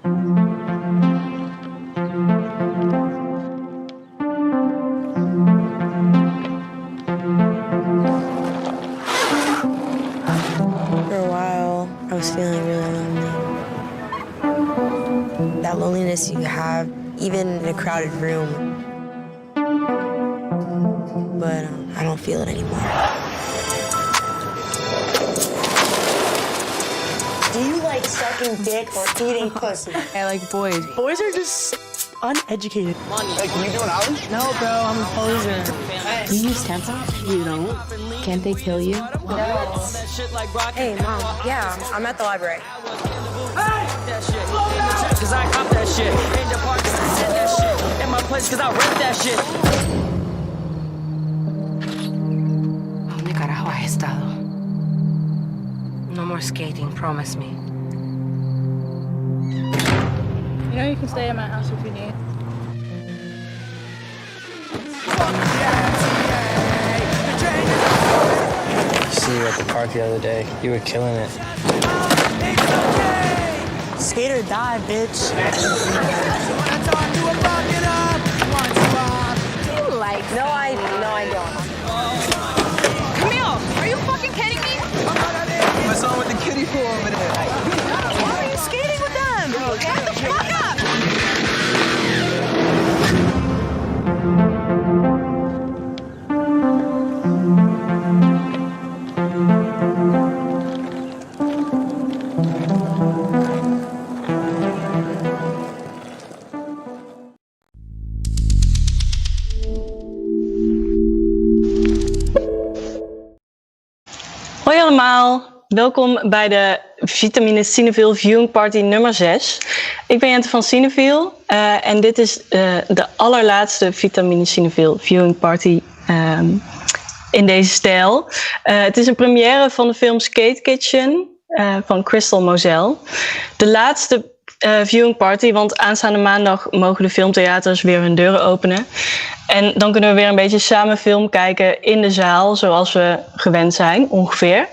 For a while, I was feeling really lonely. That loneliness you have, even in a crowded room. But I don't feel it anymore. Do you like sucking dick or eating pussy? I like boys. Boys are just uneducated. Hey, can you do an album? No, bro, I'm a poser. Do you use tampons? You don't? Can't they kill you? Hey, Mom. Yeah, I'm at the library. Cause I cop that shit. In the park, cause I said that shit. In my place, cause I rap that shit. ¿Dónde carajo has estado? No more skating, promise me. You know you can stay at my house if you need. I see you at the park the other day. You were killing it. Skate or die, bitch. No, I don't. Camille, are you fucking kidding me? What's on with the kiddie pool over there? Why are you skating with them? Shut the fuck up! Hoi allemaal, welkom bij de Vitamine Cineville Viewing Party nummer 6. Ik ben Jente van Cineville en dit is de allerlaatste Vitamine Cineville Viewing Party in deze stijl. Het is een première van de film Kitchen van Crystal Moselle. De laatste viewing party, want aanstaande maandag mogen de filmtheaters weer hun deuren openen. En dan kunnen we weer een beetje samen film kijken in de zaal, zoals we gewend zijn, ongeveer.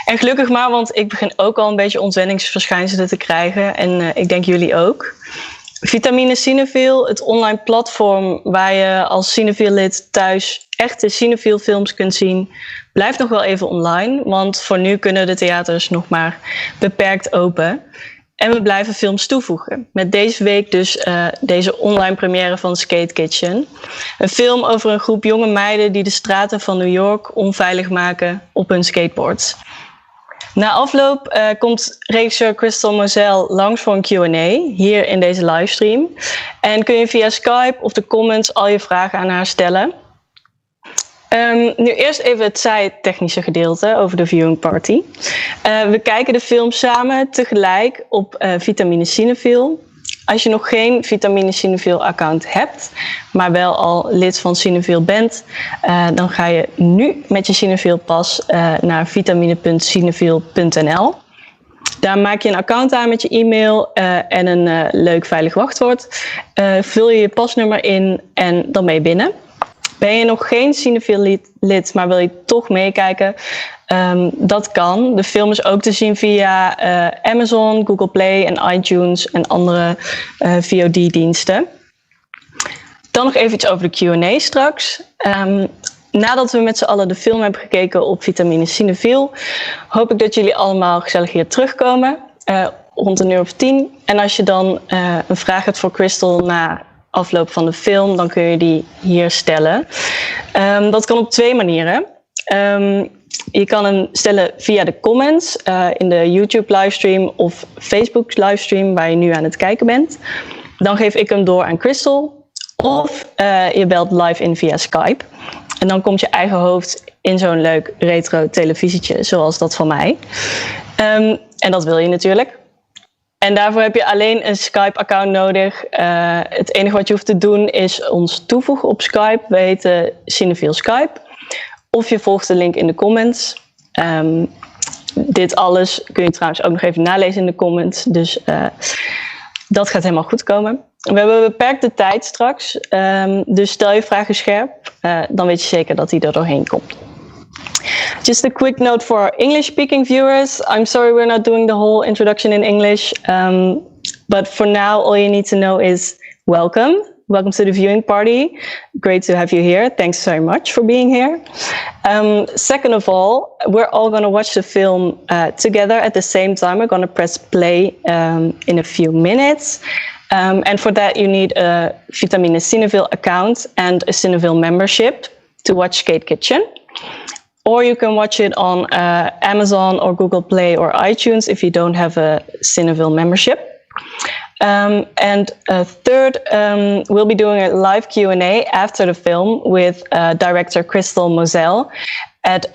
En gelukkig maar, want ik begin ook al een beetje ontwenningsverschijnselen te krijgen. En ik denk jullie ook. Vitamine Cineville, het online platform waar je als Cineville-lid thuis echte Cineville films kunt zien, blijft nog wel even online. Want voor nu kunnen de theaters nog maar beperkt open. En we blijven films toevoegen. Met deze week dus deze online première van Kitchen. Een film over een groep jonge meiden die de straten van New York onveilig maken op hun skateboards. Na afloop komt regisseur Crystal Moselle langs voor een Q&A, hier in deze livestream. En kun je via Skype of de comments al je vragen aan haar stellen. Nu eerst even het technische gedeelte over de viewing party. We kijken de film samen tegelijk op Vitamine Cineville. Als je nog geen Vitamine Cineville account hebt, maar wel al lid van Cineville bent, dan ga je nu met je Cineville pas naar vitamine.cineville.nl. Daar maak je een account aan met je e-mail en een leuk veilig wachtwoord. Vul je je pasnummer in en dan ben je binnen. Ben je nog geen Cineville-lid, maar wil je toch meekijken? Dat kan. De film is ook te zien via Amazon, Google Play en iTunes en andere VOD-diensten. Dan nog even iets over de Q&A straks. Nadat we met z'n allen de film hebben gekeken op Vitamine Cineville, hoop ik dat jullie allemaal gezellig hier terugkomen. Rond 1:10. En als je dan een vraag hebt voor Crystal na afloop van de film, dan kun je die hier stellen. Dat kan op 2 manieren. Je kan hem stellen via de comments in de YouTube livestream of Facebook livestream waar je nu aan het kijken bent. Dan geef ik hem door aan Crystal. Of je belt live in via Skype. En dan komt je eigen hoofd in zo'n leuk retro televisietje zoals dat van mij. En dat wil je natuurlijk. En daarvoor heb je alleen een Skype-account nodig. Het enige wat je hoeft te doen is ons toevoegen op Skype. We heten Cineville Skype. Of je volgt de link in de comments. Dit alles kun je trouwens ook nog even nalezen in de comments. Dus dat gaat helemaal goed komen. We hebben een beperkte tijd straks. Dus stel je vragen scherp. Dan weet je zeker dat hij er doorheen komt. Just a quick note for English-speaking viewers. I'm sorry we're not doing the whole introduction in English. But for now, all you need to know is welcome. Welcome to the viewing party. Great to have you here. Thanks very much for being here. Second of all, we're all going to watch the film together at the same time. We're going to press play in a few minutes. And for that, you need a Vitamine Cineville account and a Cineville membership to watch Skate Kitchen. Or you can watch it on Amazon or Google Play or iTunes if you don't have a Cineville membership. And third, we'll be doing a live Q&A after the film with director Crystal Moselle at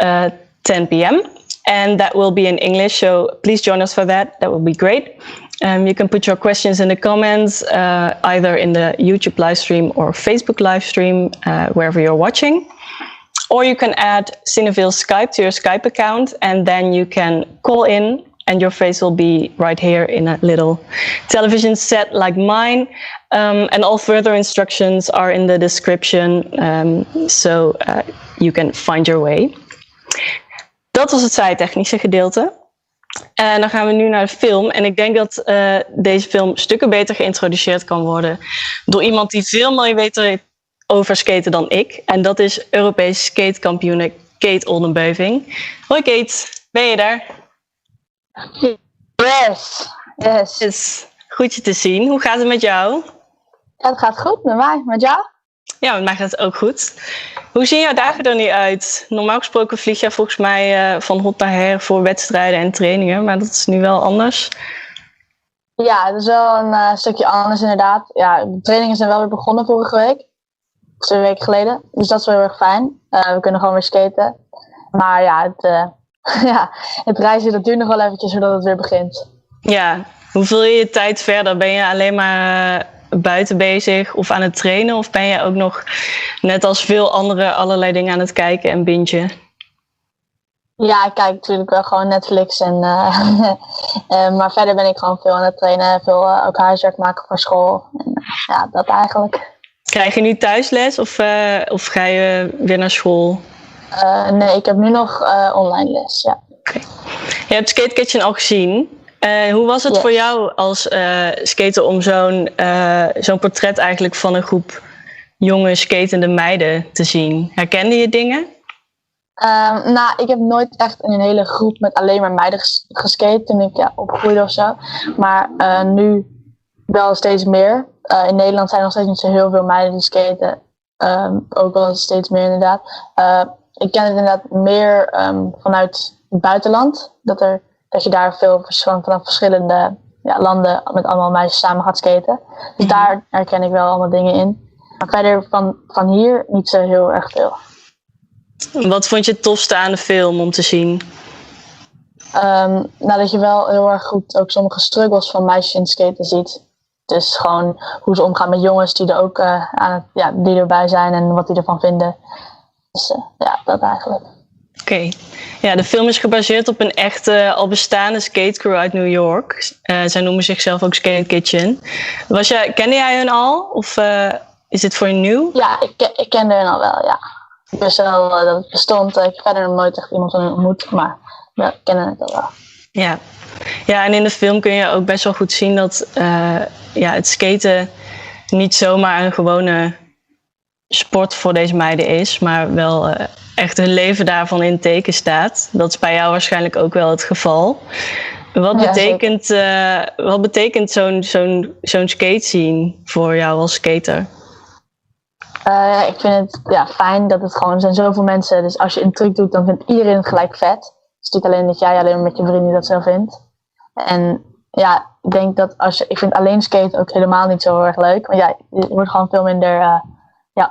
10 p.m. And that will be in English, so please join us for that. That will be great. You can put your questions in the comments, either in the YouTube live stream or Facebook live stream, wherever you're watching. Or you can add Cineville Skype to your Skype account, and then you can call in, and your face will be right here in a little television set like mine. And all further instructions are in the description, so you can find your way. Dat was het zijtechnische gedeelte. En dan gaan we nu naar de film. En ik denk dat deze film stukken beter geïntroduceerd kan worden door iemand die veel meer weet over skaten dan ik. En dat is Europees skatekampioene Kate Oldenbeuving. Hoi Kate, ben je daar? Yes. Yes. Goed je te zien. Hoe gaat het met jou? Ja, het gaat goed met mij. Met jou? Ja, met mij gaat het ook goed. Hoe zien jouw dagen er nu uit? Normaal gesproken vlieg jij volgens mij van hot naar her voor wedstrijden en trainingen, maar dat is nu wel anders. Ja, het is wel een stukje anders inderdaad. Ja, de trainingen zijn wel weer begonnen vorige week. 2 weken geleden. Dus dat is wel heel erg fijn. We kunnen gewoon weer skaten. Maar ja, het reizen dat duurt nog wel eventjes voordat het weer begint. Ja, hoe vul je je tijd verder? Ben je alleen maar buiten bezig of aan het trainen? Of ben je ook nog, net als veel anderen, allerlei dingen aan het kijken en bingen? Ja, ik kijk natuurlijk wel gewoon Netflix. Maar verder ben ik gewoon veel aan het trainen. Veel ook huiswerk maken voor school. En, ja, dat eigenlijk. Krijg je nu thuisles of ga je weer naar school? Nee, ik heb nu nog online les, ja. Okay. Je hebt Skate Kitchen al gezien. Hoe was het voor jou als skater om zo'n portret eigenlijk van een groep jonge skatende meiden te zien? Herkende je dingen? Nou, ik heb nooit echt in een hele groep met alleen maar meiden geskate toen ik opgroeide of zo. Maar nu wel steeds meer. In Nederland zijn er nog steeds niet zo heel veel meiden die skaten. Ook wel steeds meer inderdaad. Ik ken het inderdaad meer vanuit het buitenland. Dat je daar veel vanaf verschillende landen met allemaal meisjes samen gaat skaten. Dus daar herken ik wel allemaal dingen in. Maar verder van hier niet zo heel erg veel. Wat vond je het tofste aan de film om te zien? Dat je wel heel erg goed ook sommige struggles van meisjes in het skaten ziet. Dus gewoon hoe ze omgaan met jongens die er ook die erbij zijn en wat die ervan vinden. Dus dat eigenlijk. Oké. Ja, de film is gebaseerd op een echte, al bestaande skatecrew uit New York. Zij noemen zichzelf ook Skate Kitchen. Kende jij hun al? Of is dit voor je nieuw? Ja, ik kende hun al wel, ja. Ik wist wel dat het bestond. Ik heb verder nog nooit echt iemand van hun ontmoet, maar ik ken het al wel. Ja. Ja, en in de film kun je ook best wel goed zien dat het skaten niet zomaar een gewone sport voor deze meiden is, maar wel echt hun leven daarvan in het teken staat. Dat is bij jou waarschijnlijk ook wel het geval. Wat betekent zo'n skate scene voor jou als skater? Ik vind het fijn dat het gewoon, er zijn zoveel mensen, dus als je een truc doet, dan vindt iedereen het gelijk vet. Dus niet alleen dat jij alleen met je vrienden dat zo vindt. En ja, ik denk dat ik vind alleen skaten ook helemaal niet zo heel erg leuk. Want je wordt gewoon veel minder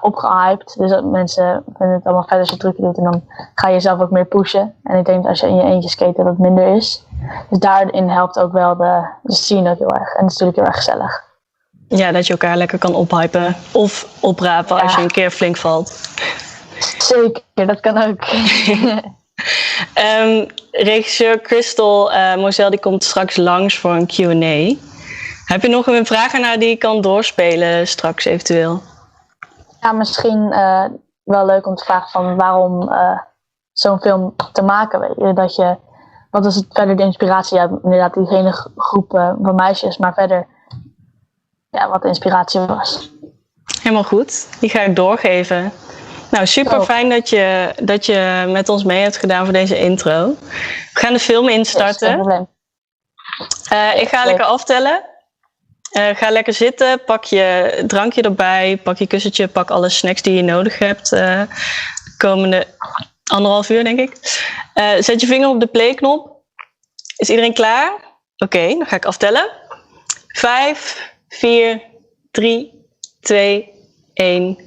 opgehyped. Dus dat mensen vinden het allemaal vet als je trucje doet en dan ga je jezelf ook meer pushen. En ik denk dat als je in je eentje skate dat het minder is. Dus daarin helpt ook wel de scene ook heel erg. En het is natuurlijk heel erg gezellig. Ja, dat je elkaar lekker kan ophypen of oprapen als je een keer flink valt. Zeker, dat kan ook. Regisseur Crystal Moselle die komt straks langs voor een Q&A. Heb je nog een vraag ernaar die je kan doorspelen straks eventueel? Ja, misschien wel leuk om te vragen van waarom zo'n film te maken. Weet je? Wat is het verder de inspiratie? Ja, inderdaad die hele groep van meisjes, maar verder wat de inspiratie was. Helemaal goed. Die ga ik doorgeven. Nou, super fijn dat je met ons mee hebt gedaan voor deze intro. We gaan de film instarten. Geen probleem. Ik ga lekker aftellen. Ga lekker zitten. Pak je drankje erbij. Pak je kussentje. Pak alle snacks die je nodig hebt. De komende 1,5 uur, denk ik. Zet je vinger op de playknop. Is iedereen klaar? Oké, dan ga ik aftellen. 5, 4, 3, 2, 1.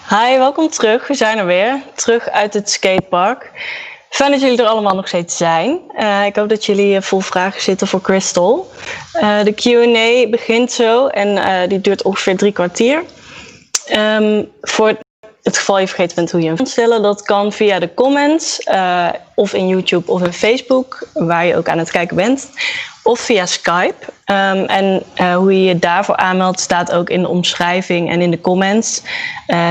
Hi, welkom terug. We zijn er weer. Terug uit het skatepark. Fijn dat jullie er allemaal nog steeds zijn. Ik hoop dat jullie vol vragen zitten voor Crystal. De Q&A begint zo en die duurt ongeveer 3 kwartier. Voor het geval je vergeten bent hoe je hem kunt stellen, dat kan via de comments of in YouTube of in Facebook, waar je ook aan het kijken bent, of via Skype. Hoe je je daarvoor aanmeldt staat ook in de omschrijving en in de comments.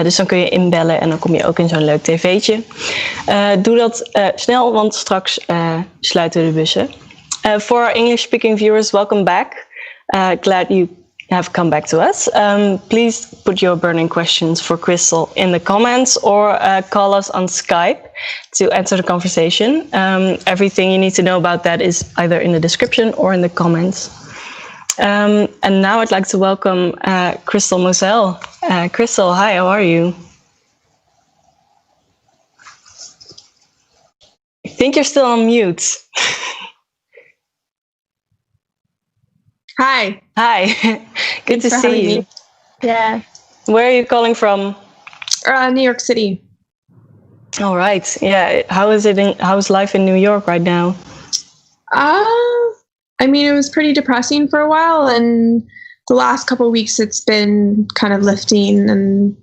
Dus dan kun je inbellen en dan kom je ook in zo'n leuk tv'tje. Doe dat snel, want straks sluiten we de bussen. For our English-speaking viewers, welcome back. Glad you have come back to us. Please put your burning questions for Crystal in the comments or call us on Skype to answer the conversation. Everything you need to know about that is either in the description or in the comments. And now I'd like to welcome Crystal Moselle. Crystal, hi, how are you? I think you're still on mute. Hi. Hi. Good to see you. Yeah. Where are you calling from? New York City. All right. Yeah. How's life in New York right now? I mean, it was pretty depressing for a while, and the last couple of weeks it's been kind of lifting, and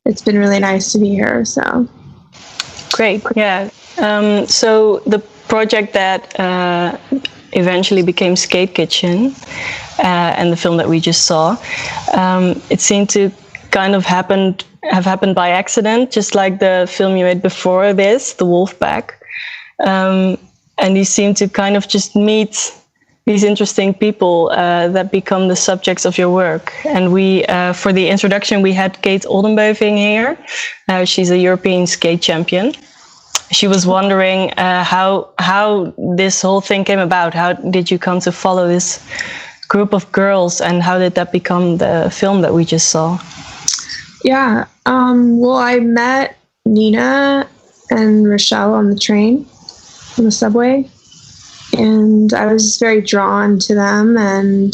it's been really nice to be here. So great. Yeah. So the project that eventually became Skate Kitchen, and the film that we just saw, it seemed to kind of have happened by accident, just like the film you made before this, the Wolfpack. And you seem to kind of just meet these interesting people that become the subjects of your work. And we, for the introduction, we had Kate Oldenbeuving here. She's a European skate champion. She was wondering how this whole thing came about. How did you come to follow this group of girls, and how did that become the film that we just saw? yeah, well, I met Nina and Rochelle on the train, on the subway, and I was just very drawn to them, and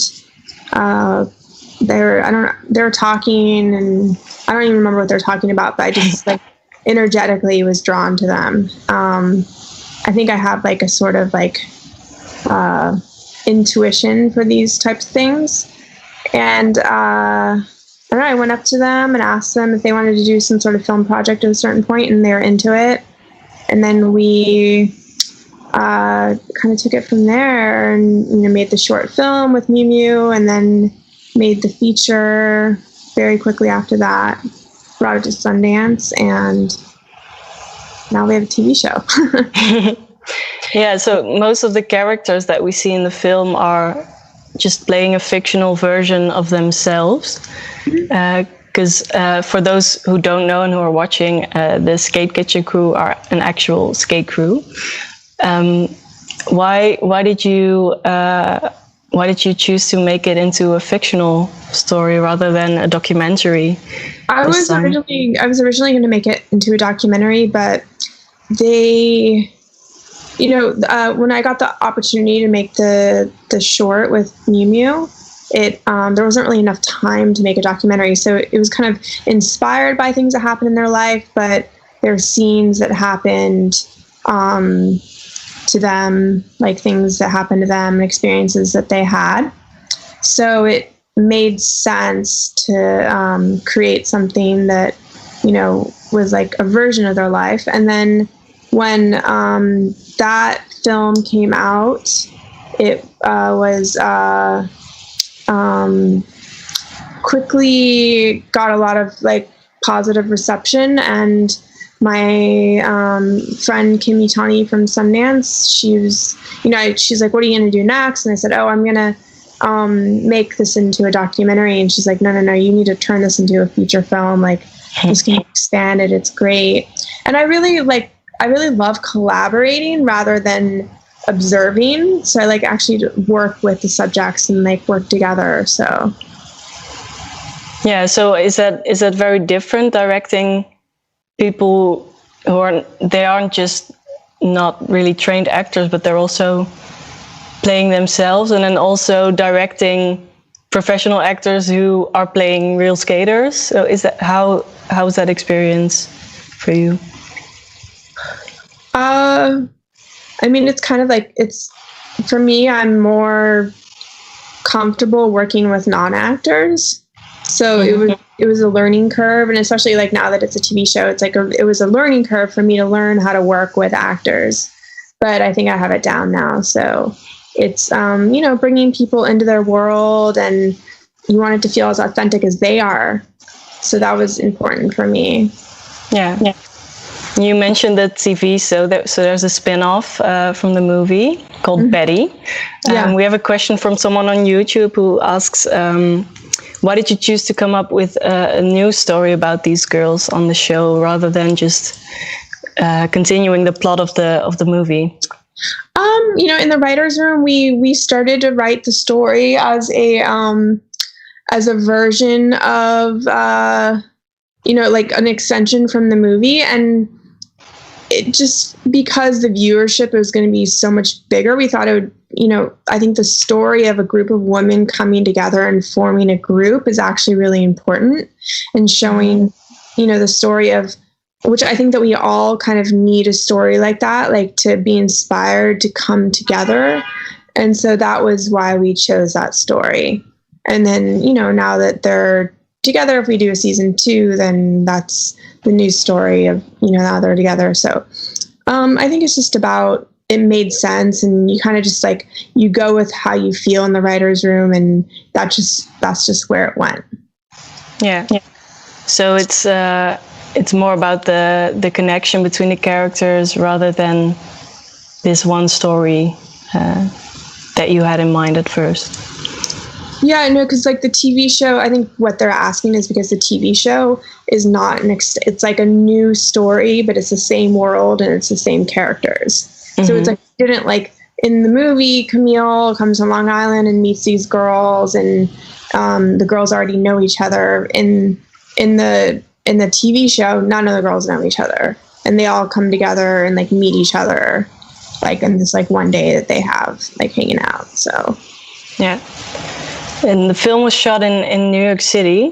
they were talking, and I don't even remember what they were talking about, but I just like energetically was drawn to them. I think I have like a sort of like intuition for these types of things, and I don't know, I went up to them and asked them if they wanted to do some sort of film project at a certain point, and they were into it. And then we kind of took it from there, and made the short film with Mew Mew, and then made the feature very quickly after that. Brought it to Sundance, and now we have a TV show. Yeah, so most of the characters that we see in the film are just playing a fictional version of themselves. Because for those who don't know and who are watching, the Skate Kitchen crew are an actual skate crew. Why did you choose to make it into a fictional story rather than a documentary? I was originally going to make it into a documentary, but they, when I got the opportunity to make the short with Mew Mew, there wasn't really enough time to make a documentary. So it was kind of inspired by things that happened in their life, but there are scenes that happened to them, like things that happened to them and experiences that they had. So it made sense to create something that, was like a version of their life. And then when that film came out, it was quickly got a lot of like positive reception, and my friend Kim Yutani from Sundance, she's like, what are you going to do next? And I said, I'm going to make this into a documentary. And she's like, no, you need to turn this into a feature film. Like, just can expand it. It's great. And I really love collaborating rather than observing. So I like actually to work with the subjects and like work together. So yeah. So is that very different, directing people who aren't just not really trained actors, but they're also playing themselves, and then also directing professional actors who are playing real skaters. So is that how is that experience for you? I mean, it's kind of like, for me, I'm more comfortable working with non-actors. So it was a learning curve, and especially like now that it's a TV show, it's like it was a learning curve for me to learn how to work with actors. But I think I have it down now. So it's bringing people into their world, and you want it to feel as authentic as they are. So that was important for me. Yeah. You mentioned the TV, so there's a spin-off from the movie called Betty. We have a question from someone on YouTube who asks, why did you choose to come up with a new story about these girls on the show rather than just continuing the plot of the movie? In the writer's room, we started to write the story as a version of like an extension from the movie, and it just, because the viewership was going to be so much bigger, we thought it would, I think the story of a group of women coming together and forming a group is actually really important, and showing, the story of, which I think that we all kind of need a story like that, like to be inspired to come together. And so that was why we chose that story. And then, now that they're together, if we do a season 2, then that's the new story of, now they're together. So I think it's just about, it made sense, and you kind of just like, you go with how you feel in the writer's room, and that's just where it went. Yeah. So it's more about the connection between the characters rather than this one story that you had in mind at first. Yeah, no, because like the TV show, I think what they're asking is because the TV show is not it's like a new story, but it's the same world and it's the same characters. So it's like, didn't like in the movie, Camille comes to Long Island and meets these girls, and the girls already know each other. In the TV show, none of the girls know each other, and they all come together and like meet each other, like in this like one day that they have like hanging out. So yeah. And the film was shot in New York City,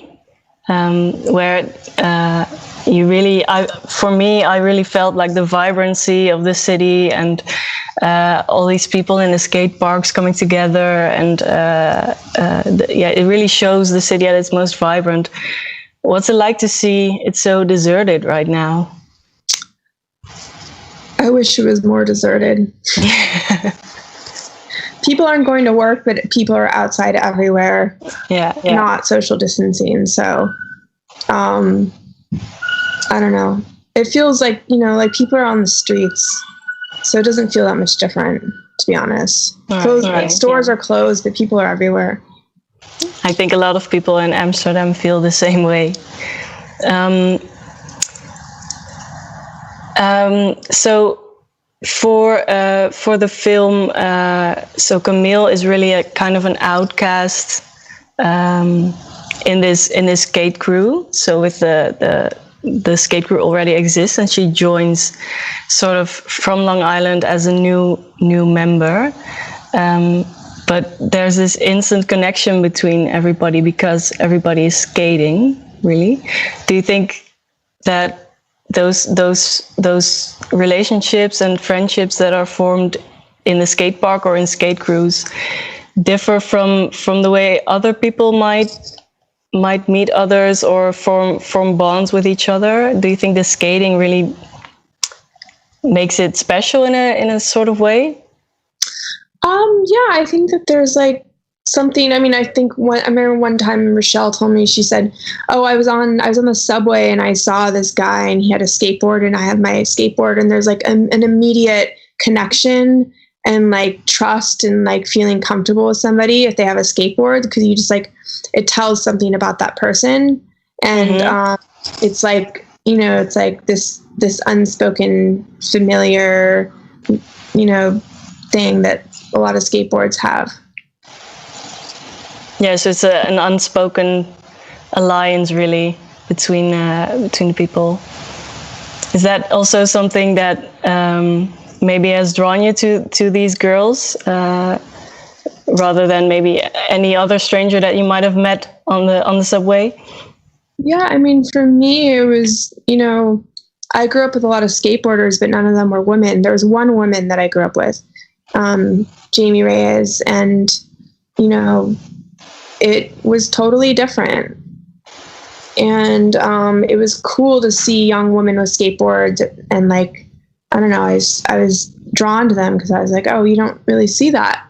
where I really felt like the vibrancy of the city, and all these people in the skate parks coming together, and it really shows the city at its most vibrant. What's it like to see it so deserted right now? I wish it was more deserted. People aren't going to work, but people are outside everywhere. Yeah. Not social distancing. So, I don't know. It feels like, like people are on the streets. So it doesn't feel that much different, to be honest. Stores are closed, but people are everywhere. I think a lot of people in Amsterdam feel the same way. So for the film, so Camille is really a kind of an outcast in this skate crew. So with the skate crew already exists, and she joins sort of from Long Island as a new member. But there's this instant connection between everybody because everybody is skating, really. Do you think that those relationships and friendships that are formed in the skate park or in skate crews differ from the way other people might meet others or form bonds with each other? Do you think the skating really makes it special in a sort of way? Yeah, I think that there's like something. I mean, I remember one time Rochelle told me, she said, "Oh, I was on the subway and I saw this guy and he had a skateboard and I had my skateboard, and there's like an immediate connection and like trust and like feeling comfortable with somebody if they have a skateboard, because you just like, it tells something about that person, and it's like, it's like this unspoken familiar, thing that a lot of skateboards have." Yeah, so it's an unspoken alliance, really, between the people. Is that also something that maybe has drawn you to these girls? rather than maybe any other stranger that you might have met on the subway? Yeah, I mean, for me, it was, I grew up with a lot of skateboarders, but none of them were women. There was one woman that I grew up with, Jamie Reyes, and, it was totally different. And it was cool to see young women with skateboards, and like, I don't know, I was drawn to them because I was like, oh, you don't really see that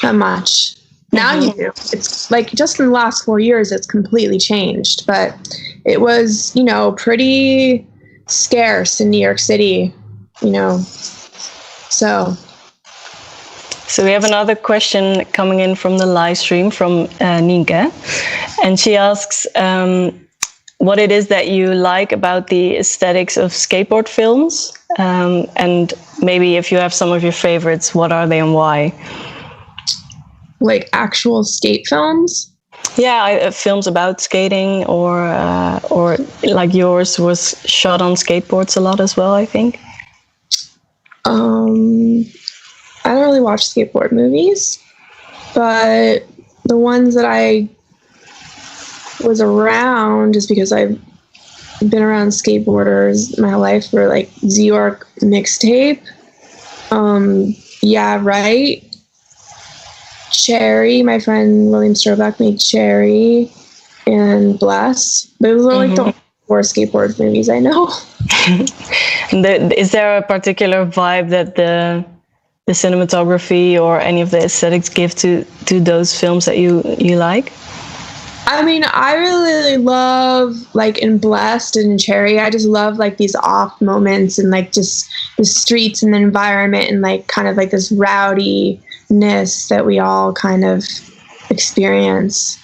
much. Now you do. It's like just in the last 4 years, it's completely changed. But it was, pretty scarce in New York City, So we have another question coming in from the live stream from Nienke. And she asks what it is that you like about the aesthetics of skateboard films. And maybe if you have some of your favorites, what are they and why? Like actual skate films? Yeah, films about skating, or like yours was shot on skateboards a lot as well, I think. I don't really watch skateboard movies, but the ones that I was around, just because I've been around skateboarders my life, were like Z-York Mixtape, Yeah, Right, Cherry. My friend William Strobeck made Cherry, and Bless. Those are like the 4 skateboard movies I know. Is there a particular vibe that the cinematography or any of the aesthetics give to those films that you like? I mean, I really love, like, in Blessed and Cherry, I just love, like, these off moments and, like, just the streets and the environment and, like, kind of, like, this rowdiness that we all kind of experience.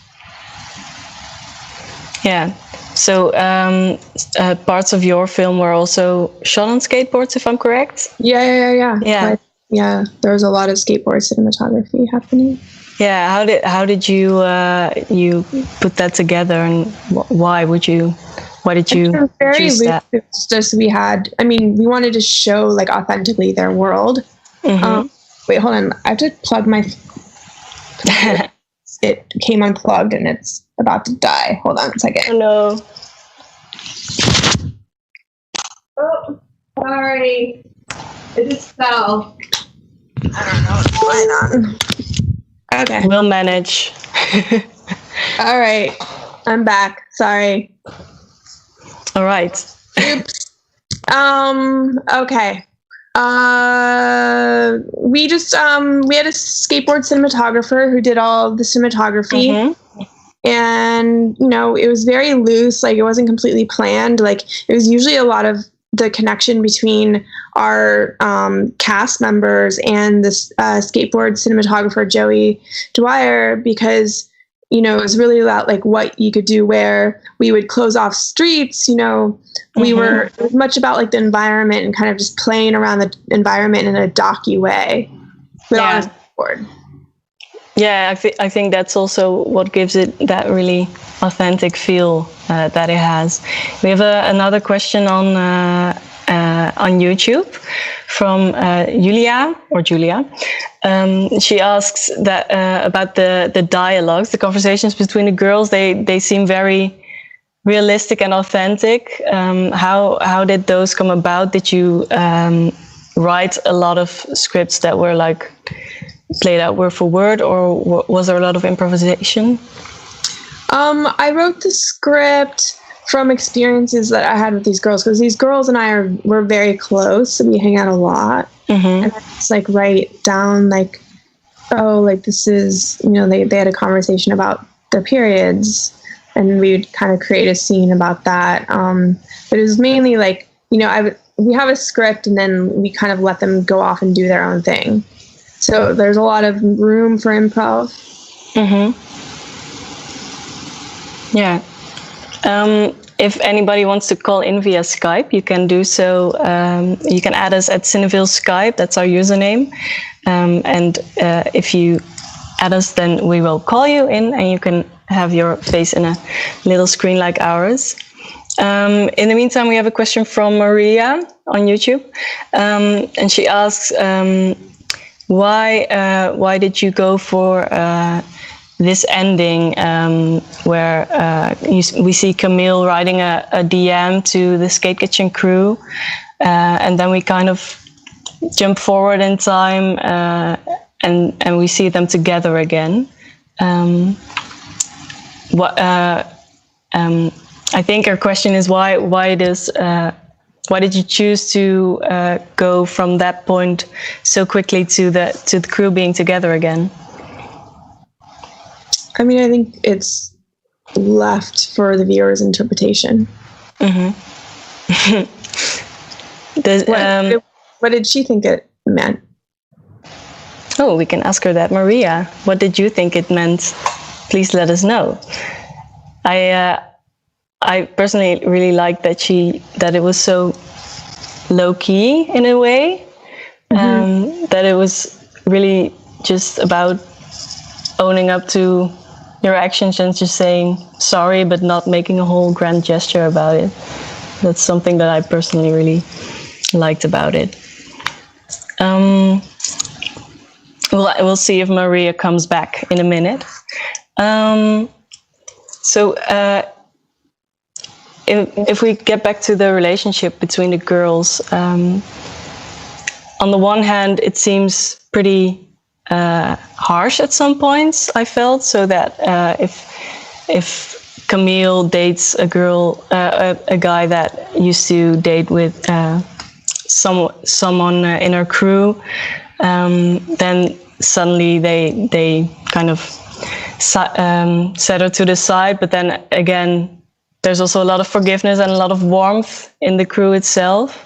Yeah. So parts of your film were also shot on skateboards, if I'm correct? Yeah. Yeah, there was a lot of skateboard cinematography happening. Yeah, how did you you put that together, and why did you choose that? It's just we wanted to show like authentically their world. Wait, hold on, I have to plug my. It came unplugged and it's about to die. Hold on a second. Oh no. Oh, sorry. It just fell. I don't know what's going on. Okay. We'll manage. All right. I'm back. Sorry. All right. Oops. Okay. We just we had a skateboard cinematographer who did all the cinematography. And it was very loose, like it wasn't completely planned. Like it was usually a lot of the connection between our cast members and this skateboard cinematographer, Joey Dwyer, because, it was really about like what you could do, where we would close off streets, we were it was much about like the environment and kind of just playing around the environment in a docu way, but on a skateboard. Yeah, I think that's also what gives it that really authentic feel that it has. We have another question on YouTube from Julia. She asks that about the dialogues, the conversations between the girls. They seem very realistic and authentic. How did those come about? Did you write a lot of scripts that were like played out word for word, or was there a lot of improvisation? I wrote the script from experiences that I had with these girls, because these girls and I were very close and we hang out a lot. And I just like write down like, oh, like this is, they had a conversation about their periods, and we would kind of create a scene about that. But it was mainly like, we have a script and then we kind of let them go off and do their own thing. So there's a lot of room for improv. Yeah. If anybody wants to call in via Skype, you can do so. You can add us at Cineville Skype. That's our username. And if you add us, then we will call you in and you can have your face in a little screen like ours. In the meantime, we have a question from Maria on YouTube. And she asks, why did you go for this ending where we see Camille writing a DM to the Skate Kitchen crew, and then we kind of jump forward in time and we see them together again. I think our question is why did you choose to go from that point so quickly to the crew being together again? I mean, I think it's left for the viewer's interpretation. Mm-hmm. What did she think it meant? Oh, we can ask her that. Maria, what did you think it meant? Please let us know. I personally really liked that it was so low key in a way, that it was really just about owning up to your actions and just saying sorry, but not making a whole grand gesture about it. That's something that I personally really liked about it. We'll see if Maria comes back in a minute. If we get back to the relationship between the girls, on the one hand, it seems pretty harsh at some points, I felt, so that if Camille dates a guy that used to date with someone in her crew, then suddenly they kind of set her to the side. But then again, there's also a lot of forgiveness and a lot of warmth in the crew itself.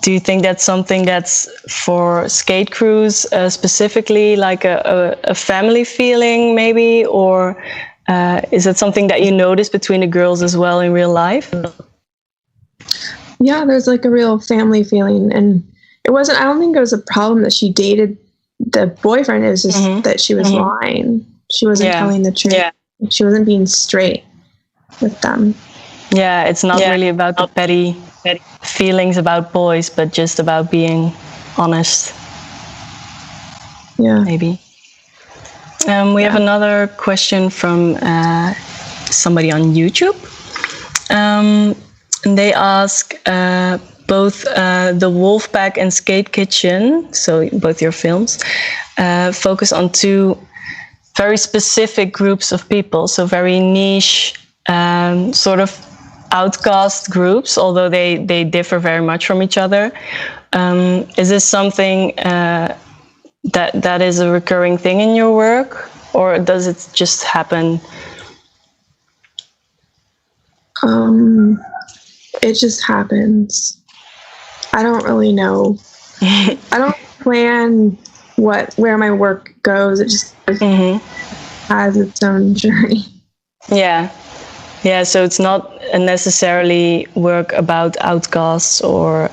Do you think that's something that's for skate crews specifically, like a family feeling maybe, or is it something that you notice between the girls as well in real life? Yeah, there's like a real family feeling, and I don't think it was a problem that she dated the boyfriend. It was just that she was lying. She wasn't telling the truth. Yeah. She wasn't being straight with them. Yeah, it's not really about the petty feelings about boys, but just about being honest. Yeah. Maybe. We have another question from somebody on YouTube. And they ask both the Wolfpack and Skate Kitchen, so both your films, focus on two very specific groups of people, so very niche, sort of outcast groups, although they differ very much from each other. Is this something that is a recurring thing in your work, or does it just happen? It just happens. I don't really know. I don't plan where my work goes. It just has its own journey. Yeah, so it's not necessarily work about outcasts or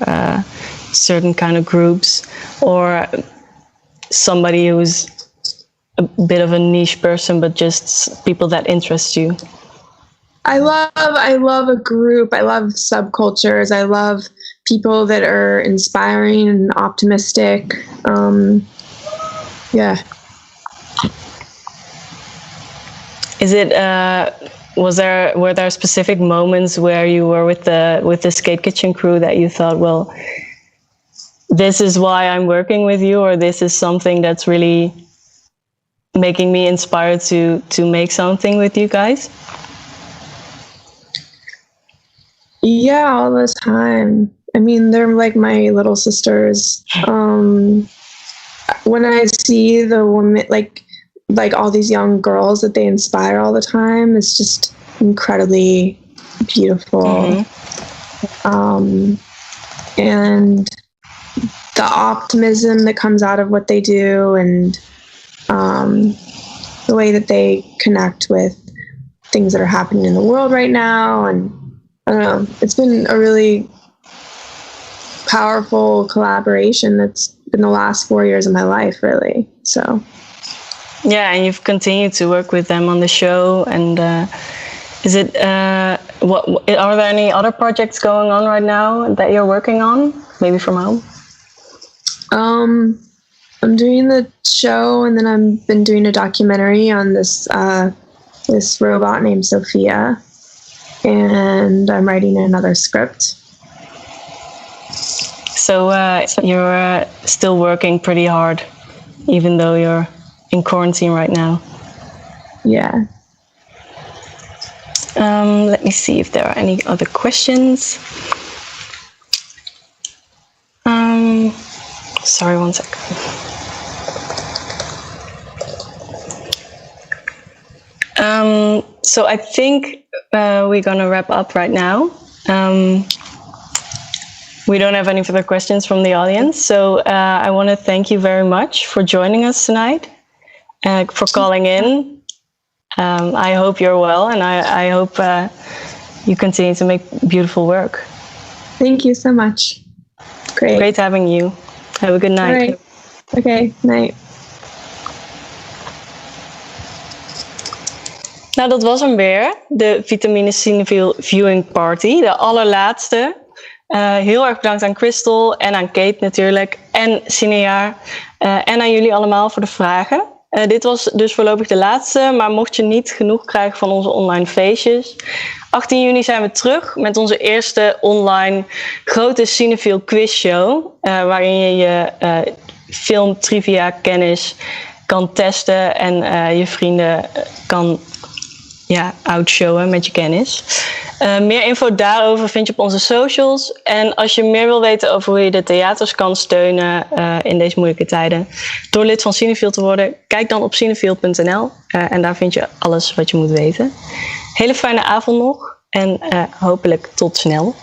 certain kind of groups, or somebody who's a bit of a niche person, but just people that interest you. I love a group. I love subcultures. I love people that are inspiring and optimistic. Yeah. Is it? Were there specific moments where you were with the Skate Kitchen crew that you thought, well, this is why I'm working with you, or this is something that's really making me inspired to make something with you guys? Yeah, all the time. I mean, they're like my little sisters. When I see the women, like all these young girls that they inspire all the time, it's just incredibly beautiful. And the optimism that comes out of what they do, and the way that they connect with things that are happening in the world right now. And I don't know, it's been a really powerful collaboration that's been the last 4 years of my life, really. So yeah, and you've continued to work with them on the show. And is it are there any other projects going on right now that you're working on? Maybe from home? I'm doing the show, and then I've been doing a documentary on this robot named Sophia, and I'm writing another script. So you're still working pretty hard, even though you're in quarantine right now. Yeah. Let me see if there are any other questions. Sorry, one sec. So I think we're gonna wrap up right now. We don't have any further questions from the audience, so I want to thank you very much for joining us tonight, for calling in. I hope you're well, and I hope you continue to make beautiful work. Thank you so much. Great having you. Have a good night. All right. Okay, night. Nou, dat was hem weer. De Vitamine Cineville Viewing Party. De allerlaatste. Heel erg bedankt aan Crystal en aan Kate natuurlijk. En Cineaar. En aan jullie allemaal voor de vragen. Dit was dus voorlopig de laatste. Maar mocht je niet genoeg krijgen van onze online feestjes. 18 juni zijn we terug met onze eerste online grote Cineville quizshow. Waarin je je filmtrivia kennis kan testen. En je vrienden kan outshowen met je kennis. Meer info daarover vind je op onze socials. En als je meer wil weten over hoe je de theaters kan steunen in deze moeilijke tijden, door lid van Cineville te worden, kijk dan op cineville.nl. En daar vind je alles wat je moet weten. Hele fijne avond nog en hopelijk tot snel.